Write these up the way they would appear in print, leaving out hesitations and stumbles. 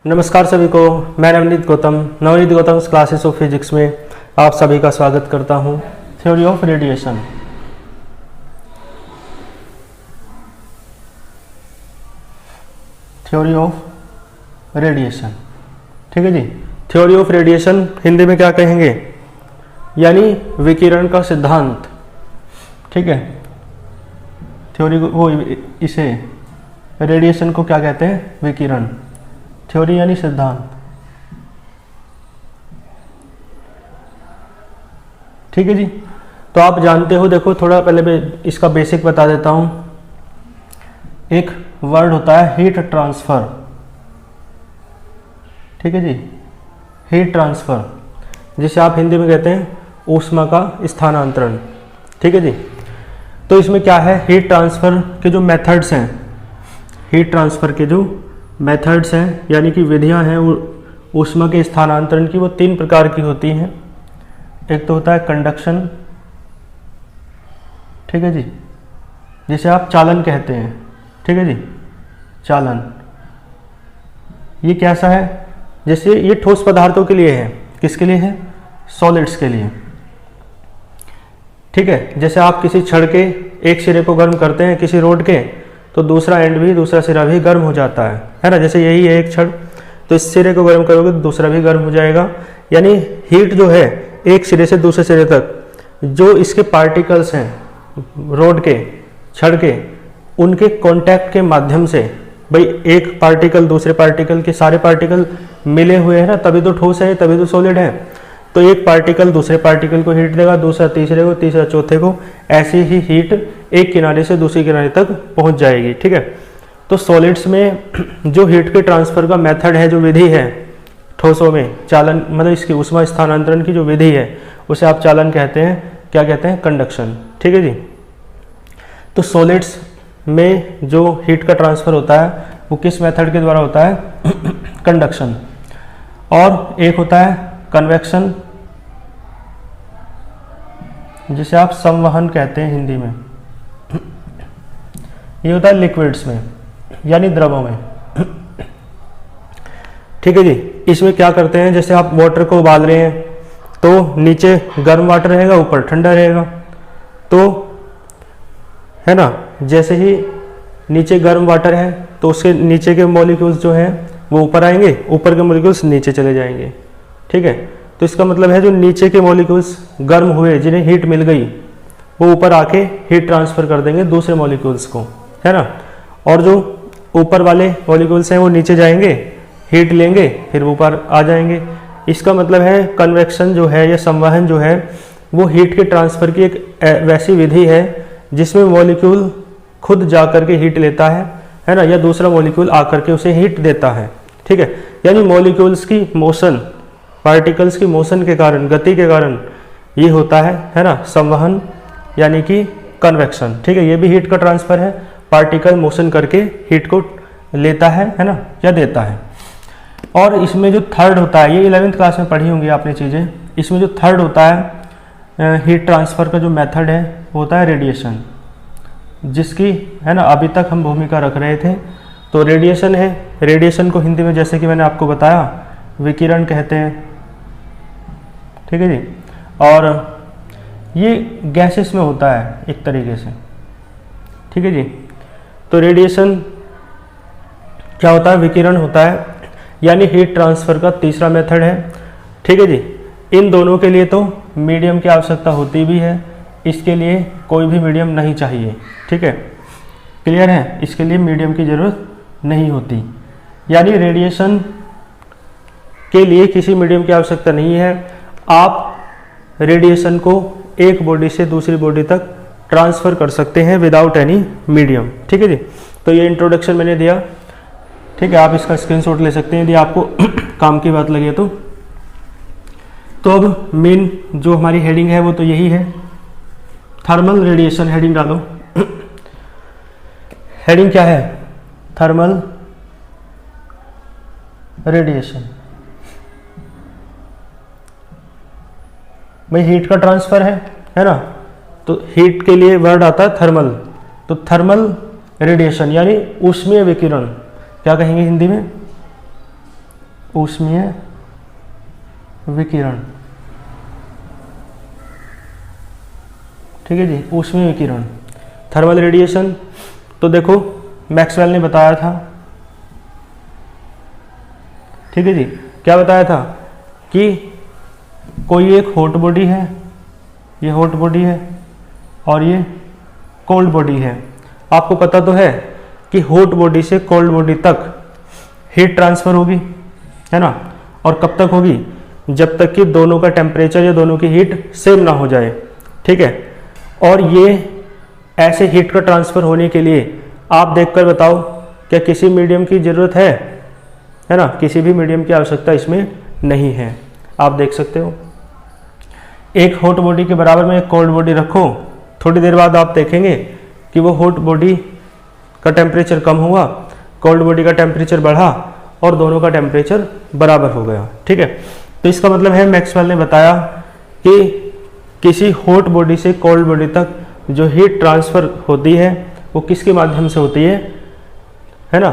नमस्कार सभी को, मैं Navneet Gautam classes of physics में आप सभी का स्वागत करता हूं। Theory of radiation. Theory of radiation, ठीक है जी। थ्योरी ऑफ रेडिएशन हिंदी में क्या कहेंगे, यानी विकिरण का सिद्धांत, ठीक है। थ्योरी वो इसे रेडिएशन को क्या कहते हैं, विकिरण। थ्योरी यानी सिद्धांत, ठीक है जी। तो आप जानते हो, देखो थोड़ा पहले इसका बेसिक बता देता हूं। एक वर्ड होता है हीट ट्रांसफर, ठीक है जी। हीट ट्रांसफर जिसे आप हिंदी में कहते हैं ऊष्मा का स्थानांतरण, ठीक है जी। तो इसमें क्या है, हीट ट्रांसफर के जो मेथड्स हैं, हीट ट्रांसफर के जो मेथड्स हैं यानी कि विधियां हैं ऊष्मा के स्थानांतरण की, वो 3 प्रकार की होती हैं। एक तो होता है कंडक्शन, ठीक है जी, जिसे आप चालन कहते हैं, ठीक है जी। चालन ये कैसा है, जैसे ये ठोस पदार्थों के लिए है, किसके लिए है, सॉलिड्स के लिए, ठीक है। जैसे आप किसी छड़ के एक सिरे को गर्म करते हैं किसी रोड के, तो दूसरा एंड भी, दूसरा सिरा भी गर्म हो जाता है ना। जैसे यही है एक छड़, तो इस सिरे को गर्म करोगे तो दूसरा भी गर्म हो जाएगा। यानी हीट जो है एक सिरे से दूसरे सिरे तक, जो इसके पार्टिकल्स हैं रोड के, छड़ के, उनके कांटेक्ट के माध्यम से, भाई एक पार्टिकल दूसरे पार्टिकल के, सारे पार्टिकल मिले हुए हैं ना, तभी तो ठोस है, तभी तो सॉलिड है। तो एक पार्टिकल दूसरे पार्टिकल को हीट देगा, दूसरा तीसरे को, तीसरा चौथे को, ऐसी ही हीट एक किनारे से दूसरे किनारे तक पहुंच जाएगी, ठीक है। तो सॉलिड्स में जो हीट के ट्रांसफर का मेथड है, जो विधि है, ठोसों में चालन, मतलब इसकी ऊष्मा स्थानांतरण की जो विधि है, उसे आप चालन कहते हैं। क्या कहते हैं, कंडक्शन, ठीक है जी। तो सॉलिड्स में जो हीट का ट्रांसफर होता है वो किस मेथड के द्वारा होता है, कंडक्शन। और एक होता है कन्वेक्शन, जिसे आप संवहन कहते हैं हिंदी में। ये होता है लिक्विड्स में, यानी द्रवों में, ठीक है जी। इसमें क्या करते हैं, जैसे आप वाटर को उबाल रहे हैं तो नीचे गर्म वाटर रहेगा, ऊपर ठंडा रहेगा, तो है ना। जैसे ही नीचे गर्म वाटर है तो उसके नीचे के मॉलिक्यूल्स जो हैं वो ऊपर आएंगे, ऊपर के मॉलिक्यूल्स नीचे चले जाएंगे, ठीक है। तो इसका मतलब है जो नीचे के मॉलिक्यूल्स गर्म हुए, जिन्हें हीट मिल गई, वो ऊपर आके हीट ट्रांसफर कर देंगे दूसरे मॉलिक्यूल्स को, है ना। और जो ऊपर वाले मॉलिक्यूल्स हैं वो नीचे जाएंगे, हीट लेंगे, फिर ऊपर आ जाएंगे। इसका मतलब है कन्वेक्शन जो है या संवहन जो है, वो हीट के ट्रांसफर की एक वैसी विधि है जिसमें मॉलिक्यूल खुद जा करके हीट लेता है ना, या दूसरा मॉलिक्यूल आकर के उसे हीट देता है, ठीक है। यानी मॉलिक्यूल्स की मोशन, पार्टिकल्स की मोशन के कारण, गति के कारण ये होता है ना, संवहन यानी कि कन्वेक्शन, ठीक है। ये भी हीट का ट्रांसफर है, पार्टिकल मोशन करके हीट को लेता है ना, या देता है। और इसमें जो थर्ड होता है, ये 11th क्लास में पढ़ी होंगी आपने चीज़ें। इसमें जो थर्ड होता है हीट ट्रांसफर का जो मेथड है, वो होता है रेडिएशन, जिसकी है ना अभी तक हम भूमिका रख रहे थे। तो रेडिएशन है, रेडिएशन को हिंदी में जैसे कि मैंने आपको बताया विकिरण कहते हैं, ठीक है जी। और ये गैसेस में होता है एक तरीके से, ठीक है जी। तो रेडिएशन क्या होता है, विकिरण होता है, यानी हीट ट्रांसफर का तीसरा मेथड है, ठीक है जी। इन दोनों के लिए तो मीडियम की आवश्यकता होती भी है, इसके लिए कोई भी मीडियम नहीं चाहिए, ठीक है। क्लियर है, इसके लिए मीडियम की ज़रूरत नहीं होती, यानी रेडिएशन के लिए किसी मीडियम की आवश्यकता नहीं है। आप रेडिएशन को एक बॉडी से दूसरी बॉडी तक ट्रांसफ़र कर सकते हैं विदाउट एनी मीडियम, ठीक है जी। तो ये इंट्रोडक्शन मैंने दिया, ठीक है। आप इसका स्क्रीनशॉट ले सकते हैं यदि आपको काम की बात लगे तो। अब मेन जो हमारी हेडिंग है वो तो यही है, थर्मल रेडिएशन। हेडिंग डालो, हेडिंग क्या है, थर्मल रेडिएशन। भाई हीट का ट्रांसफर है ना, तो हीट के लिए वर्ड आता है थर्मल। तो थर्मल रेडिएशन यानी ऊष्मीय विकिरण, क्या कहेंगे हिंदी में, ऊष्मीय विकिरण। ठीक है जी, ऊष्मीय विकिरण, थर्मल रेडिएशन। तो देखो मैक्सवेल ने बताया था, ठीक है जी, क्या बताया था कि कोई एक हॉट बॉडी है, ये हॉट बॉडी है और ये कोल्ड बॉडी है। आपको पता तो है कि हॉट बॉडी से कोल्ड बॉडी तक हीट ट्रांसफर होगी, है ना, और कब तक होगी, जब तक कि दोनों का टेम्परेचर या दोनों की हीट सेम ना हो जाए। ठीक है, और ये ऐसे हीट का ट्रांसफर होने के लिए आप देखकर बताओ क्या किसी मीडियम की ज़रूरत है ना, किसी भी मीडियम की आवश्यकता इसमें नहीं है। आप देख सकते हो एक हॉट बॉडी के बराबर में एक कोल्ड बॉडी रखो, थोड़ी देर बाद आप देखेंगे कि वो हॉट बॉडी का टेम्परेचर कम हुआ, कोल्ड बॉडी का टेम्परेचर बढ़ा और दोनों का टेम्परेचर बराबर हो गया। ठीक है, तो इसका मतलब है मैक्सवेल ने बताया कि किसी हॉट बॉडी से कोल्ड बॉडी तक जो हीट ट्रांसफर होती है वो किसके माध्यम से होती है ना,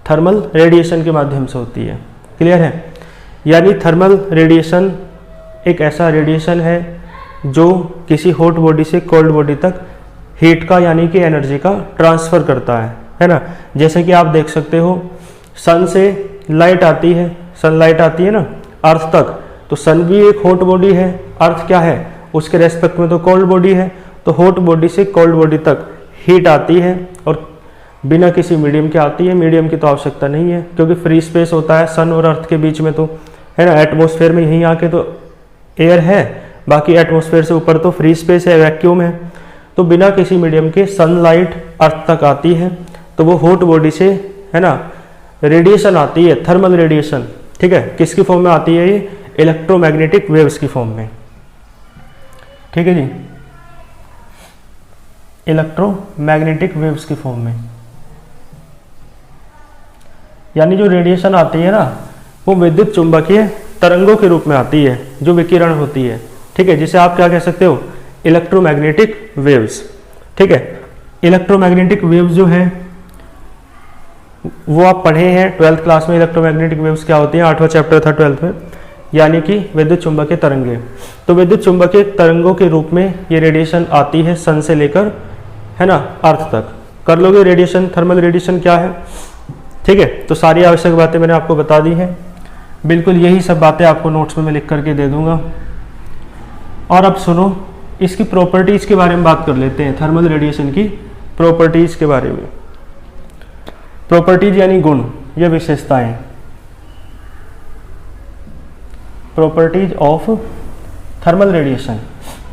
थर्मल रेडिएशन के माध्यम से होती है। क्लियर है, यानी थर्मल रेडिएशन एक ऐसा रेडिएशन है जो किसी हॉट बॉडी से कोल्ड बॉडी तक हीट का यानी कि एनर्जी का ट्रांसफ़र करता है ना। जैसे कि आप देख सकते हो सन से लाइट आती है, सनलाइट आती है ना अर्थ तक, तो सन भी एक हॉट बॉडी है, अर्थ क्या है उसके रेस्पेक्ट में तो कोल्ड बॉडी है। तो हॉट बॉडी से कोल्ड बॉडी तक हीट आती है और बिना किसी मीडियम के आती है। मीडियम की तो आवश्यकता नहीं है क्योंकि फ्री स्पेस होता है सन और अर्थ के बीच में, तो है ना, एटमॉस्फेयर में यहीं आके तो एयर है, बाकी एटमॉस्फेयर से ऊपर तो फ्री स्पेस है, वैक्यूम है। तो बिना किसी मीडियम के सनलाइट अर्थ तक आती है, तो वो हॉट बॉडी से, है ना, रेडिएशन आती है, थर्मल रेडिएशन। ठीक है, किसकी फॉर्म में आती है ये, इलेक्ट्रोमैग्नेटिक वेव्स की फॉर्म में। ठीक है जी, इलेक्ट्रोमैग्नेटिक वेव्स की फॉर्म में, यानी जो रेडिएशन आती है ना वो विद्युत चुंबकीय तरंगों के रूप में आती है, जो विकिरण होती है। ठीक है, जिसे आप क्या कह सकते हो, इलेक्ट्रोमैग्नेटिक वेव्स। ठीक है, इलेक्ट्रोमैग्नेटिक वेव्स जो है वो आप पढ़े हैं 12th क्लास में। इलेक्ट्रोमैग्नेटिक वेव्स क्या होती हैं, 8वां चैप्टर था 12th में, यानी कि विद्युत चुंबकीय तरंगे। तो विद्युत चुंबकीय तरंगों के रूप में ये रेडिएशन आती है सन से लेकर, है ना, अर्थ तक। कर लोगे रेडिएशन, थर्मल रेडिएशन क्या है। ठीक है, तो सारी आवश्यक बातें मैंने आपको बता दी हैं, बिल्कुल यही सब बातें आपको नोट्स में मैं लिख करके दे दूंगा। और अब सुनो, इसकी प्रॉपर्टीज के बारे में बात कर लेते हैं, थर्मल रेडिएशन की प्रॉपर्टीज के बारे में। प्रॉपर्टीज यानी गुण या विशेषताएं, प्रॉपर्टीज ऑफ थर्मल रेडिएशन,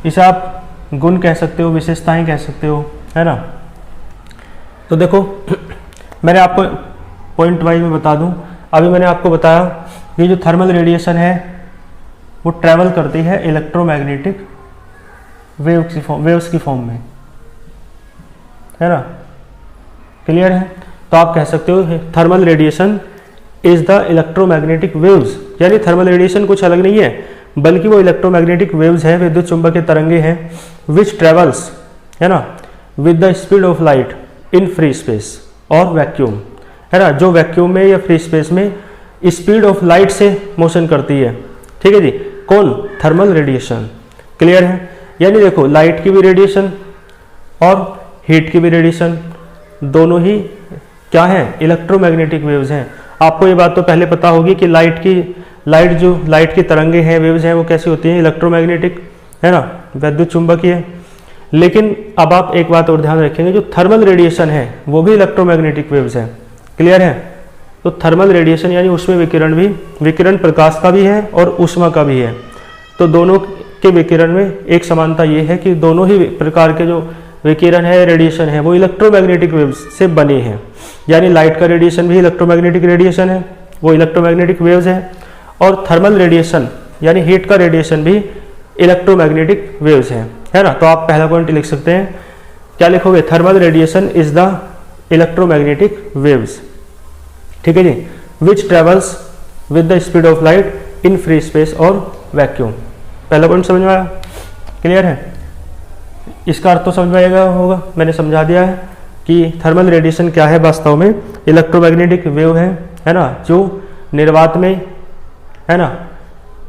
इसे आप गुण कह सकते हो, विशेषताएं कह सकते हो, है ना। तो देखो मैंने आपको पॉइंट वाइज में बता दूं, अभी मैंने आपको बताया कि जो थर्मल रेडिएशन है वो ट्रैवल करती है इलेक्ट्रोमैग्नेटिक वेव्स की फॉर्म में, है ना। क्लियर है, तो आप कह सकते हो thermal radiation is the electromagnetic waves, यानी थर्मल रेडिएशन कुछ अलग नहीं है बल्कि वो इलेक्ट्रोमैग्नेटिक वेव्स है, विद्युत चुंबकीय तरंगे हैं, विच ट्रेवल्स, है ना, with the speed of light in free space और वैक्यूम, है ना, जो वैक्यूम में या फ्री स्पेस में स्पीड ऑफ लाइट से मोशन करती है। ठीक है जी, कौन, थर्मल रेडिएशन। क्लियर है, यानी देखो लाइट की भी रेडिएशन और हीट की भी रेडिएशन, दोनों ही क्या है, इलेक्ट्रोमैग्नेटिक वेव्स हैं। आपको ये बात तो पहले पता होगी कि लाइट की तरंगे हैं, वेव्स हैं, वो कैसी होती हैं, इलेक्ट्रोमैग्नेटिक, है ना, विद्युत चुंबकीय। लेकिन अब आप एक बात और ध्यान रखेंगे, जो थर्मल रेडिएशन है वो भी इलेक्ट्रोमैग्नेटिक वेव्स है। क्लियर है, तो थर्मल रेडिएशन यानी उसमें विकिरण भी, विकिरण प्रकाश का भी है और ऊष्मा का भी है। तो दोनों के विकिरण में एक समानता ये है कि दोनों ही प्रकार के जो विकिरण है, रेडिएशन है, वो इलेक्ट्रोमैग्नेटिक वेव्स से बने हैं। यानी लाइट का रेडिएशन भी इलेक्ट्रोमैग्नेटिक रेडिएशन है, वो इलेक्ट्रोमैग्नेटिक वेव्स है, और थर्मल रेडिएशन यानी हीट का रेडिएशन भी इलेक्ट्रोमैग्नेटिक वेव्स है ना। तो आप पहला पॉइंट लिख सकते हैं, क्या लिखोगे, thermal radiation is the electromagnetic waves. ठीक है जी, which travels with the speed of light in free space और वैक्यूम। पहला पॉइंट समझ में आया, क्लियर है। इसका अर्थ तो समझ में आएगा होगा, मैंने समझा दिया है कि थर्मल रेडिएशन क्या है, वास्तव में इलेक्ट्रोमैग्नेटिक वेव है ना, जो निर्वात में, है ना,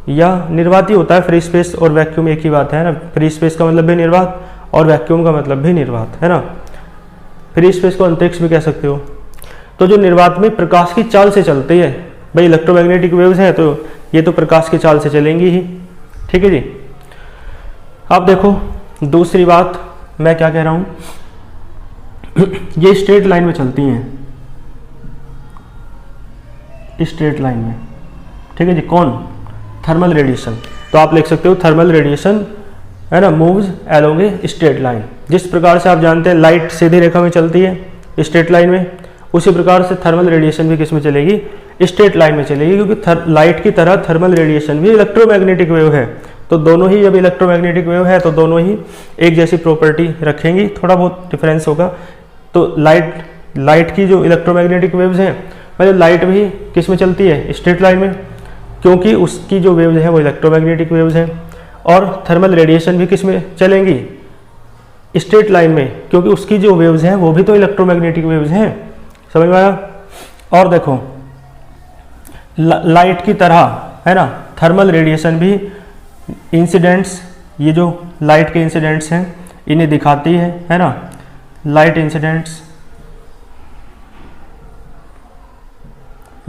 या निर्वात ही होता है, फ्री स्पेस और वैक्यूम एक ही बात है ना। फ्री स्पेस का मतलब भी निर्वात और वैक्यूम का मतलब भी निर्वात, है ना। फ्री स्पेस को अंतरिक्ष भी कह सकते हो। तो जो निर्वात में प्रकाश की चाल से चलती है, भाई इलेक्ट्रोमैग्नेटिक वेव्स हैं तो ये तो प्रकाश की चाल से चलेंगी ही, ठीक है जी। अब देखो दूसरी बात मैं क्या कह रहा हूं, ये स्ट्रेट लाइन में चलती हैं, स्ट्रेट लाइन में, ठीक है जी। कौन? Thermal radiation. तो आप लिख सकते हो थर्मल रेडिएशन, है ना, moves along a straight line. जिस प्रकार से आप जानते हैं लाइट सीधी रेखा में चलती है स्ट्रेट लाइन में, उसी प्रकार से थर्मल रेडिएशन भी किस में चलेगी? स्ट्रेट लाइन में चलेगी, क्योंकि लाइट की तरह थर्मल रेडिएशन भी इलेक्ट्रोमैग्नेटिक वेव है। तो दोनों ही, जब इलेक्ट्रोमैग्नेटिक वेव है तो दोनों ही एक जैसी प्रॉपर्टी रखेंगी, थोड़ा बहुत डिफरेंस होगा। तो लाइट की जो इलेक्ट्रोमैग्नेटिक वेव्स हैं, मतलब लाइट भी किस में चलती है? स्ट्रेट लाइन में, क्योंकि उसकी जो वेव्स हैं वो इलेक्ट्रोमैग्नेटिक वेव्स हैं। और थर्मल रेडिएशन भी किस में चलेंगी? स्ट्रेट लाइन में, क्योंकि उसकी जो वेव्स हैं वो भी तो इलेक्ट्रोमैग्नेटिक वेव्स हैं। समझ में आया? और देखो लाइट की तरह, है ना, थर्मल रेडिएशन भी इंसिडेंट्स, ये जो लाइट के इंसिडेंट्स हैं इन्हें दिखाती है ना। लाइट इंसिडेंट्स,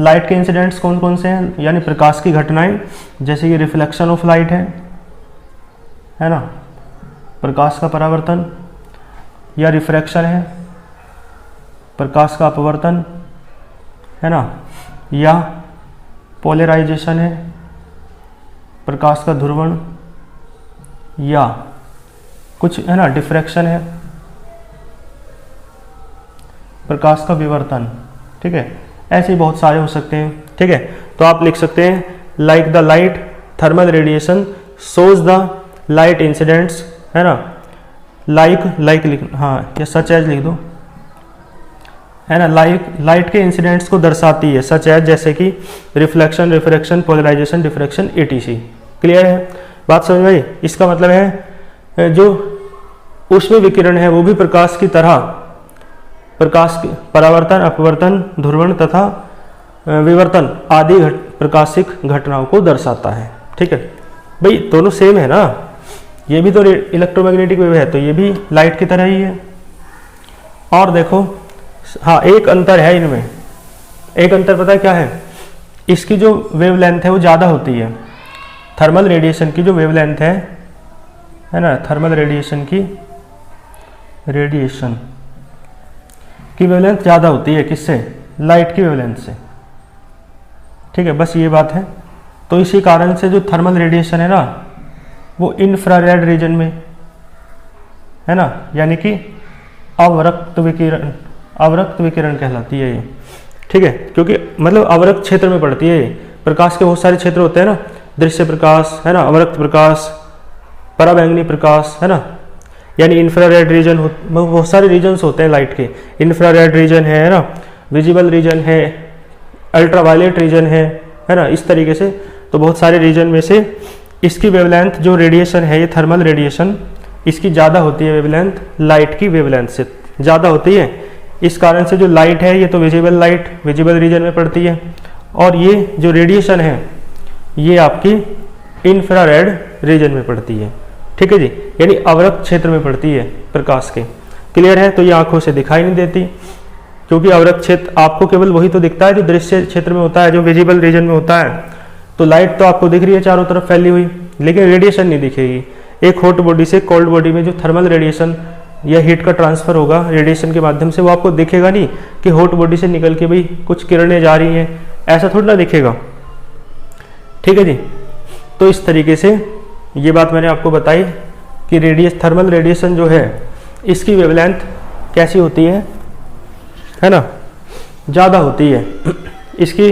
लाइट के इंसिडेंट्स कौन कौन से हैं? यानी प्रकाश की घटनाएं, जैसे कि रिफ्लेक्शन ऑफ लाइट है ना, प्रकाश का परावर्तन, या रिफ्रैक्शन है, प्रकाश का अपवर्तन, है ना, या पोलराइजेशन है, प्रकाश का ध्रुवण, या कुछ, है ना, डिफ्रैक्शन है, प्रकाश का विवर्तन, ठीक है। ऐसे ही बहुत सारे हो सकते हैं, ठीक है। तो आप लिख सकते हैं like the light thermal radiation shows the light incidents, है ना, लाइक लिख, हाँ, या सच एज लिख दो, है ना। लाइट के इंसिडेंट्स को दर्शाती है, सच एज, जैसे कि reflection, refraction, polarisation, diffraction, etc। Clear है बात? समझ में आई? इसका मतलब है जो ऊष्मीय विकिरण है वो भी प्रकाश की तरह प्रकाश के परावर्तन, अपवर्तन, ध्रुवण तथा विवर्तन आदि प्रकाशिक घटनाओं को दर्शाता है, ठीक है। भाई दोनों सेम है ना, ये भी तो इलेक्ट्रोमैग्नेटिक वेव है, तो ये भी लाइट की तरह ही है। और देखो, हाँ, एक अंतर है इनमें, एक अंतर पता है क्या है? इसकी जो वेवलेंथ है वो ज़्यादा होती है। थर्मल रेडिएशन की जो वेवलेंथ है ना, थर्मल रेडिएशन की वेवलेंथ ज़्यादा होती है किससे? लाइट की वेवलेंथ से, ठीक है। बस ये बात है। तो इसी कारण से जो थर्मल रेडिएशन है ना वो इंफ्रारेड रीजन में, है ना, यानी कि अवरक्त विकिरण कहलाती है ये, ठीक है। क्योंकि मतलब अवरक्त क्षेत्र में पड़ती है ये। प्रकाश के बहुत सारे क्षेत्र होते हैं ना, दृश्य प्रकाश, है ना, अवरक्त प्रकाश, पराबैंगनी प्रकाश, है ना, यानी इंफ्रारेड रीजन, बहुत सारे रीजन्स होते हैं लाइट के। इंफ्रारेड रीजन है ना, विजिबल रीजन है, अल्ट्रावायलेट रीजन है ना, इस तरीके से। तो बहुत सारे रीजन में से इसकी वेवलेंथ जो रेडिएशन है, ये थर्मल रेडिएशन, इसकी ज़्यादा होती है वेवलेंथ, लाइट की वेवलेंथ से ज़्यादा होती है। इस कारण से जो लाइट है ये तो विजिबल लाइट, विजिबल रीजन में पड़ती है, और ये जो रेडिएशन है ये आपकी इंफ्रारेड रीजन में पड़ती है, ठीक है जी, यानी अवरक्त क्षेत्र में पड़ती है प्रकाश के। क्लियर है? तो ये आंखों से दिखाई नहीं देती, क्योंकि अवरक्त क्षेत्र आपको केवल वही तो दिखता है जो दृश्य क्षेत्र में होता है, जो विजिबल रीजन में होता है। तो लाइट तो आपको दिख रही है चारों तरफ फैली हुई, लेकिन रेडिएशन नहीं दिखेगी। एक हॉट बॉडी से कोल्ड बॉडी में जो थर्मल रेडिएशन या हीट का ट्रांसफर होगा रेडिएशन के माध्यम से, वो आपको दिखेगा नहीं कि हॉट बॉडी से निकल के भाई कुछ किरणें जा रही हैं, ऐसा थोड़ा ना दिखेगा, ठीक है जी। तो इस तरीके से ये बात मैंने आपको बताई कि थर्मल रेडिएशन जो है इसकी वेवलेंथ कैसी होती है ना, ज़्यादा होती है। इसकी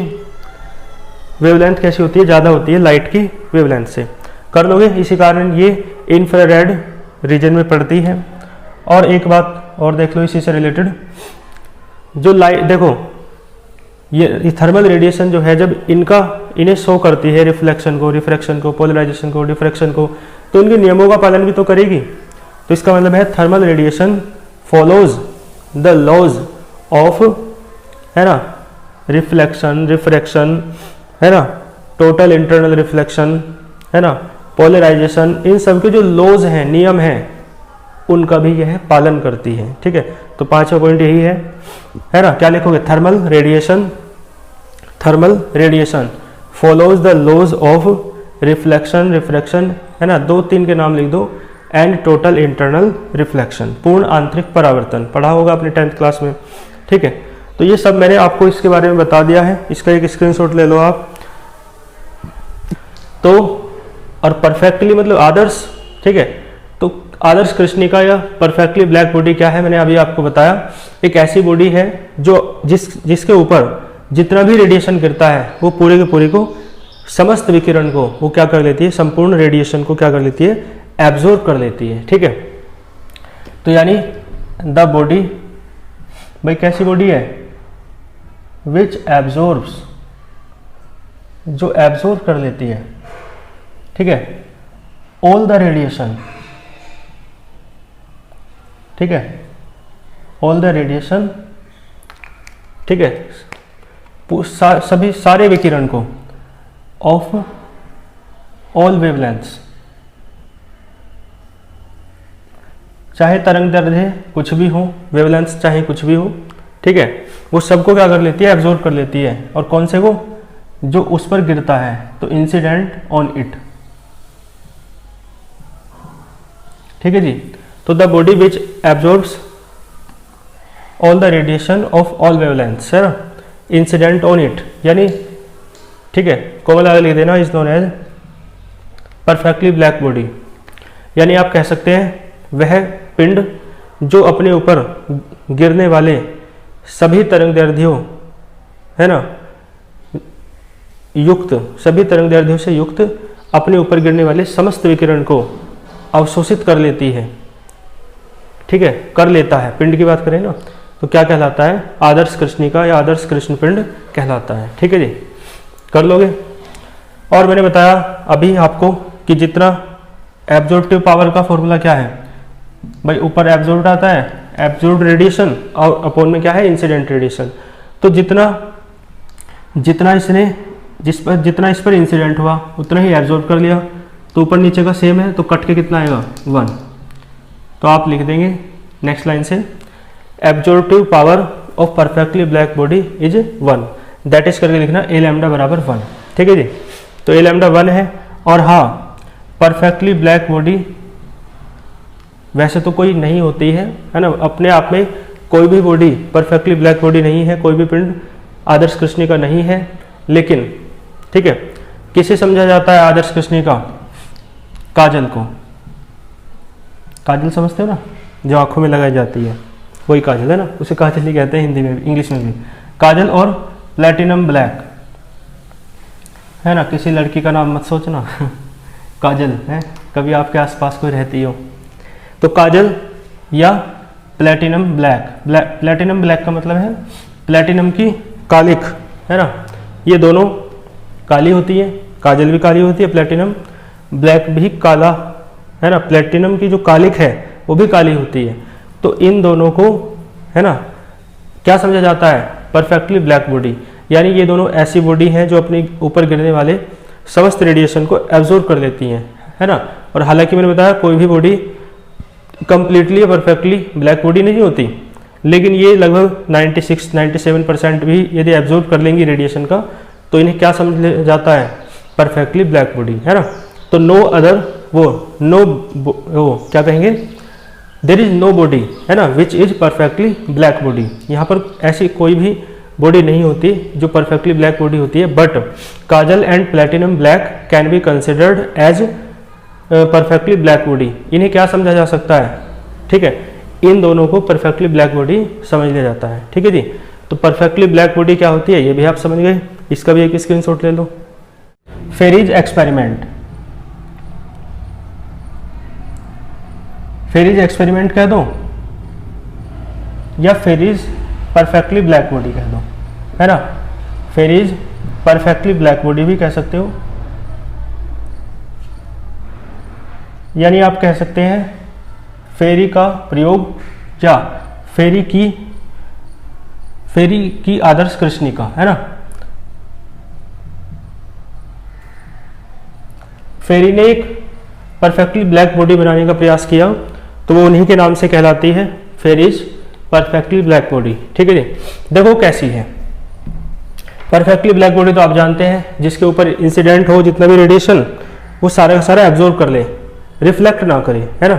वेवलेंथ कैसी होती है? ज़्यादा होती है लाइट की वेवलेंथ से। कर लोगे? इसी कारण ये इंफ्रारेड रीजन में पड़ती है। और एक बात और देख लो इसी से रिलेटेड, जो लाइट देखो, ये थर्मल रेडिएशन जो है जब इन्हें शो करती है, रिफ्लेक्शन को, रिफ्रैक्शन को, पोलराइजेशन को, डिफ्रैक्शन को, तो इनके नियमों का पालन भी तो करेगी। तो इसका मतलब है thermal radiation follows the laws of, है ना, रिफ्लेक्शन, रिफ्रैक्शन, है ना, टोटल इंटरनल रिफ्लेक्शन, है ना, पोलराइजेशन, इन सब के जो लॉज हैं, नियम हैं, उनका भी यह पालन करती है। ठीक है, तो पांचवा पॉइंट यही है ना। क्या लिखोगे? Thermal radiation, thermal radiation follows the laws of reflection, refraction, है ना, 2-3 के नाम लिख दो, एंड टोटल इंटरनल रिफ्लेक्शन, पूर्ण आंतरिक परावर्तन, पढ़ा होगा अपने 10th क्लास में। ठीक है, तो ये सब मैंने आपको इसके बारे में बता दिया है, इसका एक स्क्रीनशॉट ले लो आप। तो और परफेक्टली मतलब आदर्श, ठीक है, तो आदर्श कृष्णिका या परफेक्टली ब्लैक बॉडी क्या है, मैंने अभी आपको बताया। एक ऐसी बॉडी है जो जिसके ऊपर जितना भी रेडिएशन गिरता है वो पूरे के पूरे को, समस्त विकिरण को वो क्या कर लेती है, संपूर्ण रेडिएशन को क्या कर लेती है, एब्जॉर्ब कर लेती है। ठीक है, तो यानी द बॉडी, भाई कैसी बॉडी है, विच एब्जॉर्ब्स, जो एब्जॉर्ब कर लेती है, ठीक है, ऑल द रेडिएशन, ठीक है, ऑल द रेडिएशन, ठीक है, सभी सारे विकिरण को, ऑफ ऑल वेवलेंथ्स, चाहे तरंग दैर्ध्य कुछ भी हो, वेवलेंथ्स चाहे कुछ भी हो, ठीक है, वो सबको क्या कर लेती है, एब्जॉर्ब कर लेती है। और कौन से को, जो उस पर गिरता है, तो इंसिडेंट ऑन इट। ठीक है जी, तो the body which absorbs all the radiation of all wavelengths, है ना, इंसिडेंट ऑन इट, यानी ठीक है, कोमल आगे लिख देना, is known as perfectly black body. यानी आप कह सकते हैं वह पिंड जो अपने ऊपर गिरने वाले सभी तरंग दैर्ध्यों, है ना, युक्त, सभी तरंग दैर्ध्यों से युक्त अपने ऊपर गिरने वाले समस्त विकिरण को अवशोषित कर लेती है। ठीक है, कर लेता है, पिंड की बात करें ना, तो क्या कहलाता है, आदर्श कृष्णिका या आदर्श कृष्ण पिंड कहलाता है। ठीक है जी, कर लोगे। और मैंने बताया अभी आपको कि जितना एब्जॉर्प्टिव पावर का फॉर्मूला क्या है, भाई ऊपर एब्जॉर्ब आता है, एब्जॉर्ब रेडिएशन, और अपॉन में क्या है, इंसिडेंट रेडिएशन। तो जितना इस पर इंसिडेंट हुआ उतना ही एब्जॉर्ब कर लिया, तो ऊपर नीचे का सेम है, तो कट के कितना आएगा, 1। तो आप लिख देंगे नेक्स्ट लाइन से, absorptive power of perfectly black body is 1, that is करके लिखना ए लैम्डा बराबर 1। ठीक है जी, तो ए लैम्डा 1 है। और हाँ, परफेक्टली ब्लैक बॉडी वैसे तो कोई नहीं होती है ना, अपने आप में कोई भी बॉडी परफेक्टली ब्लैक बॉडी नहीं है, कोई भी पिंड आदर्श कृष्णिका नहीं है। लेकिन ठीक है, किसे समझा जाता है आदर्श कृष्णिका, काजल को। काजल समझते हो ना, जो आंखों में लगाई जाती है, वही काजल है ना, उसे काजल ही कहते हैं हिंदी में भी, इंग्लिश में भी। काजल और प्लैटिनम ब्लैक, है ना, किसी लड़की का नाम मत सोचना काजल है, कभी आपके आसपास कोई रहती हो तो काजल या प्लैटिनम ब्लैक। प्लैटिनम ब्लैक का मतलब है प्लैटिनम की कालिख, है ना, ये दोनों काली होती है, काजल भी काली होती है, प्लैटिनम ब्लैक भी काला, है ना, प्लैटिनम की जो कालिख है वो भी काली होती है। तो इन दोनों को, है ना, क्या समझा जाता है, परफेक्टली ब्लैक बॉडी। यानी ये दोनों ऐसी बॉडी हैं जो अपने ऊपर गिरने वाले समस्त रेडिएशन को एब्जॉर्ब कर लेती हैं, है ना। और हालांकि मैंने बताया कोई भी body completely perfectly black body नहीं होती, लेकिन ये लगभग 96-97% भी यदि एब्जॉर्ब कर लेंगी रेडिएशन का, तो इन्हें क्या समझ जाता है, परफेक्टली ब्लैक बॉडी, है ना। तो नो अदर, वो क्या कहेंगे, देयर इज नो बॉडी, है ना, which is perfectly black body. यहाँ पर ऐसी कोई भी बॉडी नहीं होती जो परफेक्टली ब्लैक बॉडी होती है। But kajal and platinum black can be considered as perfectly black body. इन्हें क्या समझा जा सकता है, ठीक है, इन दोनों को परफेक्टली ब्लैक बॉडी समझ लिया जाता है। ठीक है जी, तो परफेक्टली ब्लैक बॉडी क्या होती है ये भी आप समझ गए, इसका भी एक स्क्रीनशॉट ले लो। फेरिज एक्सपेरिमेंट, फेरिज एक्सपेरिमेंट कह दो या फेरिज परफेक्टली ब्लैक बॉडी कह दो, है ना, फेरिज परफेक्टली ब्लैक बॉडी भी कह सकते हो। यानी आप कह सकते हैं फेरी का प्रयोग या फेरी की फेरी की आदर्श कृष्णिका, है ना। फेरी ने एक परफेक्टली ब्लैक बॉडी बनाने का प्रयास किया, तो वो उन्हीं के नाम से कहलाती है, फेरीज परफेक्टली ब्लैक बॉडी। ठीक है जी। देखो कैसी है परफेक्टली ब्लैक बॉडी, तो आप जानते हैं जिसके ऊपर इंसिडेंट हो जितना भी रेडिएशन वो सारा का सारा एब्जॉर्ब कर ले, रिफ्लेक्ट ना करे, है ना।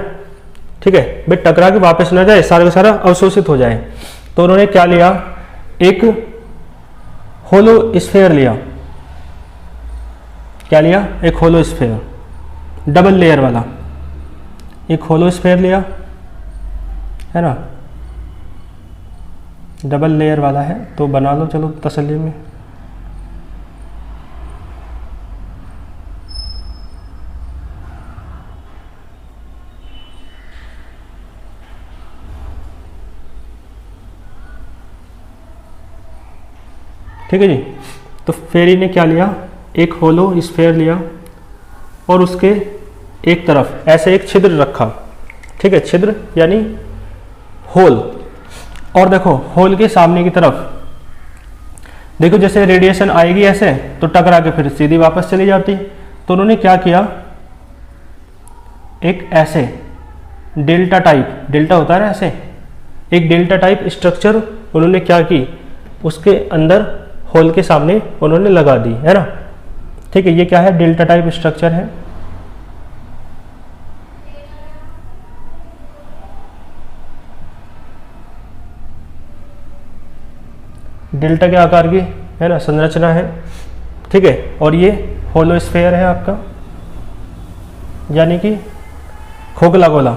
ठीक है भाई, टकरा के वापस ना जाए, सारा का सारा अवशोषित हो जाए। तो उन्होंने क्या लिया, एक होलो स्फेयर लिया। क्या लिया, एक होलो स्फेयर, डबल लेयर वाला एक होलो स्फेयर लिया, है ना, डबल लेयर वाला है, तो बना लो चलो तसल्ली में। ठीक है जी। तो फेरी ने क्या लिया, एक होलो स्फेयर लिया और उसके एक तरफ ऐसे एक छिद्र रखा। ठीक है, छिद्र यानी होल। और देखो होल के सामने की तरफ देखो, जैसे रेडिएशन आएगी ऐसे तो टकरा के फिर सीधी वापस चली जाती। तो उन्होंने क्या किया, एक ऐसे डेल्टा टाइप, डेल्टा होता है ना ऐसे, एक डेल्टा टाइप स्ट्रक्चर उन्होंने क्या की, उसके अंदर होल के सामने उन्होंने लगा दी, है ना। ठीक है, ये क्या है, डेल्टा टाइप स्ट्रक्चर है। डेल्टा के आकार की, है ना, संरचना है। ठीक है, और ये होलो स्फेयर है आपका, यानी कि खोखला गोला।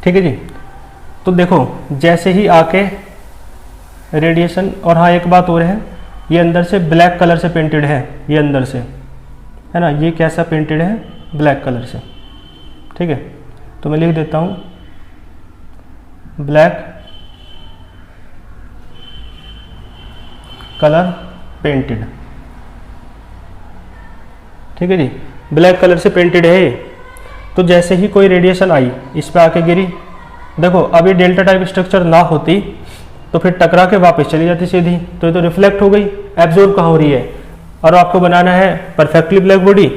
ठीक है जी। तो देखो जैसे ही आके रेडिएशन, और हाँ एक बात और है, ये अंदर से ब्लैक कलर से पेंटेड है, ये अंदर से, है ना, ये कैसा पेंटेड है, ब्लैक कलर से। ठीक है, तो मैं लिख देता हूँ ब्लैक कलर पेंटेड। ठीक है जी, ब्लैक कलर से पेंटेड है ये। तो जैसे ही कोई रेडिएशन आई इस पे आके गिरी, देखो अभी डेल्टा टाइप स्ट्रक्चर ना होती तो फिर टकरा के वापस चली जाती सीधी, तो ये तो रिफ्लेक्ट हो गई, एब्जॉर्ब कहाँ हो रही है। और आपको बनाना है परफेक्टली ब्लैक बॉडी,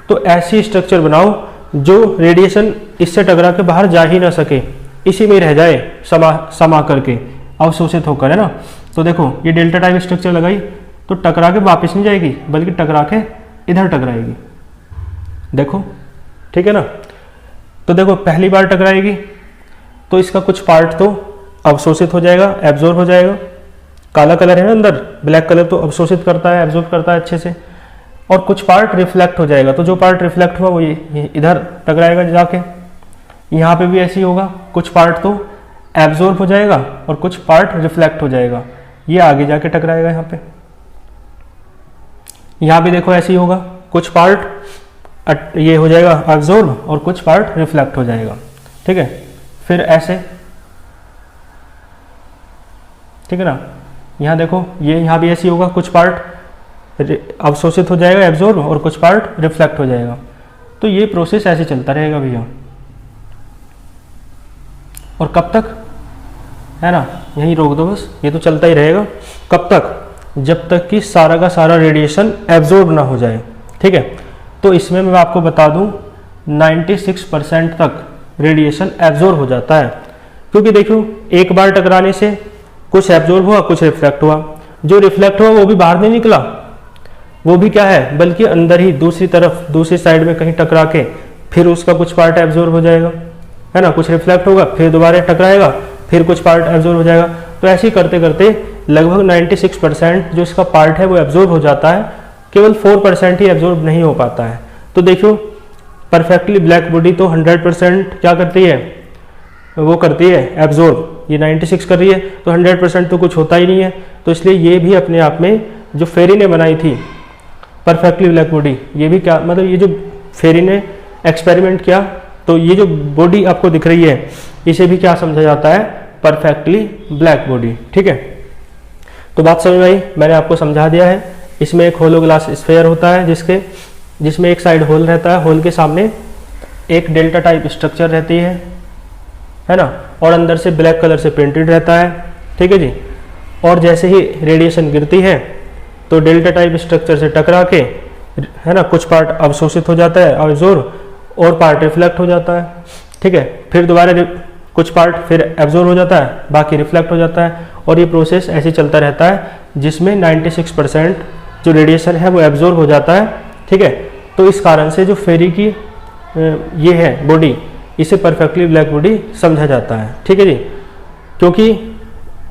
तो ऐसी स्ट्रक्चर बनाओ जो रेडिएशन इससे टकरा के बाहर जा ही ना सके, इसी में रह जाए समा करके, अवशोषित होकर, है ना। तो देखो ये डेल्टा टाइप स्ट्रक्चर लगाई तो टकरा के वापस नहीं जाएगी, बल्कि टकरा के इधर टकराएगी। देखो ठीक है ना। तो देखो पहली बार टकराएगी तो इसका कुछ पार्ट तो अवशोषित हो जाएगा, एब्जॉर्ब हो जाएगा। काला कलर है ना अंदर, ब्लैक कलर तो अवशोषित करता है, एब्जॉर्ब करता है अच्छे से। और कुछ पार्ट रिफ्लेक्ट हो जाएगा, तो जो पार्ट रिफ्लेक्ट हुआ वो ये इधर टकराएगा जाके। यहाँ पे भी ऐसे ही होगा, कुछ पार्ट तो एब्जॉर्ब हो जाएगा और कुछ पार्ट रिफ्लेक्ट हो जाएगा, ये आगे जाके टकराएगा यहाँ पे। यहाँ भी देखो ऐसे ही होगा, कुछ पार्ट ये हो जाएगा एब्जॉर्ब और कुछ पार्ट रिफ्लेक्ट हो जाएगा। ठीक है, फिर ऐसे, ठीक है ना। यहाँ देखो ये यहाँ भी ऐसे ही होगा, कुछ पार्ट अवशोषित हो जाएगा एब्जॉर्ब और कुछ पार्ट रिफ्लेक्ट हो जाएगा। तो ये प्रोसेस ऐसे चलता रहेगा भैया। और कब तक, है ना, यहीं रोक दो बस, ये तो चलता ही रहेगा। कब तक, जब तक कि सारा का सारा रेडिएशन एब्जॉर्ब ना हो जाए। ठीक है, तो इसमें मैं आपको बता दूं 96% तक रेडिएशन एब्जॉर्ब हो जाता है। क्योंकि देखो एक बार टकराने से कुछ एब्जॉर्ब हुआ, कुछ रिफ्लेक्ट हुआ। जो रिफ्लेक्ट हुआ वो भी बाहर नहीं निकला, वो भी क्या है, बल्कि अंदर ही दूसरी तरफ, दूसरी साइड में कहीं टकरा के फिर उसका कुछ पार्ट एब्जॉर्ब हो जाएगा, है ना, कुछ रिफ्लेक्ट होगा, फिर दोबारा टकराएगा, फिर कुछ पार्ट एब्जॉर्ब हो जाएगा। तो ऐसे ही करते करते लगभग 96% जो इसका पार्ट है वो एब्जॉर्ब हो जाता है, केवल 4% ही एब्जॉर्ब नहीं हो पाता है। तो देखो परफेक्टली ब्लैक बॉडी तो 100% क्या करती है, वो करती है एब्जॉर्ब। ये 96 कर रही है तो 100% तो कुछ होता ही नहीं है। तो इसलिए ये भी अपने आप में, जो फेरी ने बनाई थी परफेक्टली ब्लैक बॉडी, ये भी क्या मतलब, ये जो फेरी ने एक्सपेरिमेंट किया तो ये जो बॉडी आपको दिख रही है इसे भी क्या समझा जाता है, परफेक्टली ब्लैक बॉडी। ठीक है, तो बात समझ में आई, मैंने आपको समझा दिया है। इसमें एक होलो ग्लास स्फेयर होता है जिसमें एक साइड होल रहता है, होल के सामने एक डेल्टा टाइप स्ट्रक्चर रहती है, है ना, और अंदर से ब्लैक कलर से प्रिंटेड रहता है, ठीक है जी। और जैसे ही रेडिएशन गिरती है तो डेल्टा टाइप स्ट्रक्चर से टकरा के, है ना, कुछ पार्ट अवशोषित हो जाता है, अब्जॉर्ब, और पार्ट रिफ्लेक्ट हो जाता है, ठीक है। फिर दोबारा कुछ पार्ट फिर एब्जॉर्ब हो जाता है, बाकी रिफ्लेक्ट हो जाता है, और ये प्रोसेस ऐसे चलता रहता है, जिसमें 96% जो रेडिएशन है वो एब्जॉर्ब हो जाता है, ठीक है। तो इस कारण से जो फेरी की ये है बॉडी, इसे परफेक्टली ब्लैक बॉडी समझा जाता है, ठीक है जी। क्योंकि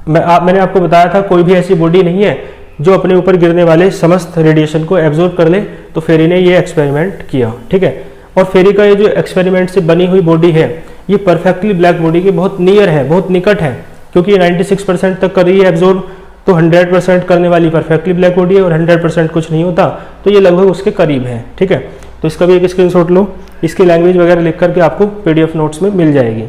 मैंने आपको बताया था कोई भी ऐसी बॉडी नहीं है जो अपने ऊपर गिरने वाले समस्त रेडिएशन को एब्जॉर्ब कर ले, तो फेरी ने ये एक्सपेरिमेंट किया, ठीक है। और फेरी का ये जो एक्सपेरिमेंट से बनी हुई बॉडी है, ये परफेक्टली ब्लैक बॉडी के बहुत नियर है, बहुत निकट है, क्योंकि ये 96% तक कर रही है एब्जॉर्ब, तो 100% करने वाली परफेक्टली ब्लैक बॉडी है, और 100% कुछ नहीं होता, तो ये लगभग उसके करीब है, ठीक है। तो इसका भी एक स्क्रीनशॉट लो, इसकी लैंग्वेज वगैरह लिख करके आपको PDF नोट्स में मिल जाएगी।